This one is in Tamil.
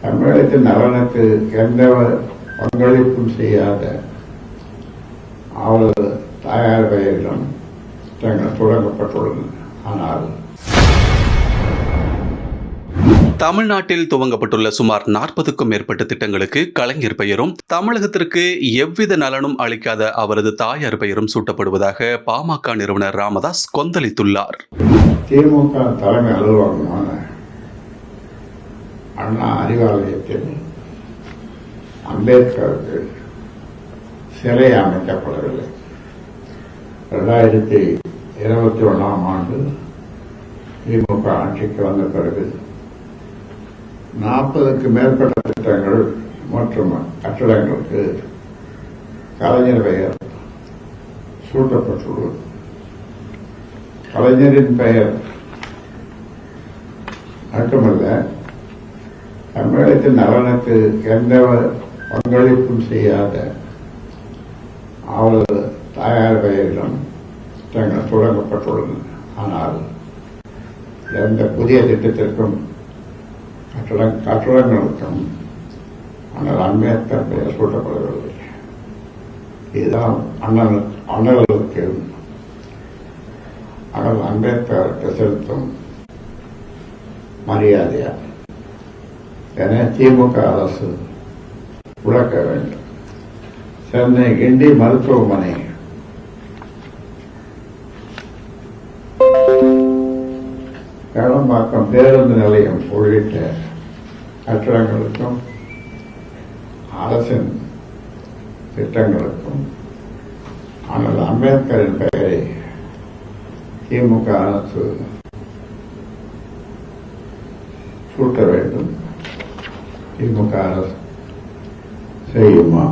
தமிழகத்தின் நலனுக்கு எந்த பங்களிப்பும் செய்யாத அவரது தாயார் பெயரிலும் தங்கள் தொடங்கப்பட்டுள்ளன. ஆனால் தமிழ்நாட்டில் துவங்கப்பட்டுள்ள சுமார் 40க்கும் மேற்பட்ட திட்டங்களுக்கு கலைஞர் பெயரும் தமிழகத்திற்கு எவ்வித நலனும் அளிக்காத அவரது தாயார் பெயரும் சூட்டப்படுவதாக பாமக நிறுவனர் ராமதாஸ் கொந்தளித்துள்ளார். திமுக தலைமை அலுவலகமான அண்ணா அறிவாலயத்தில் அம்பேத்கருக்கு சிலை அமைக்கப்படவில்லை. 2021ஆம் ஆண்டு திமுக ஆட்சிக்கு வந்த பிறகு 40க்கு மேற்பட்ட திட்டங்கள் மற்றும் கட்டடங்களுக்கு கலைஞர் பெயர் சூட்டப்பட்டுள்ளது. கலைஞரின் பெயர் மட்டுமல்ல, தமிழகத்தின் நலனுக்கு எந்த பங்களிப்பும் செய்யாத அவரது தாயார் பெயரிலும் தங்கள் தொடங்கப்பட்டுள்ளன. ஆனால் எந்த புதிய திட்டத்திற்கும் கட்டடங்களுக்கும் ஆனால் அம்பேத்கர் பெயர் சூட்டப்படவில்லை. இதுதான் அண்ணலுக்கு ஆனால் அம்பேத்கருக்கு செலுத்தும் மரியாதையா என திமுக அரசு விளக்க வேண்டும். சென்னை கிண்டி மருத்துவமனை கேளம்பாக்கம் பேருந்து நிலையம் உள்ளிட்ட கட்டடங்களுக்கும் அரசின் திட்டங்களுக்கும் ஆனால் அம்பேத்கரின் பெயரை திமுக அரசு சூட்ட வேண்டும். திமுக அரசு செய்யுமா?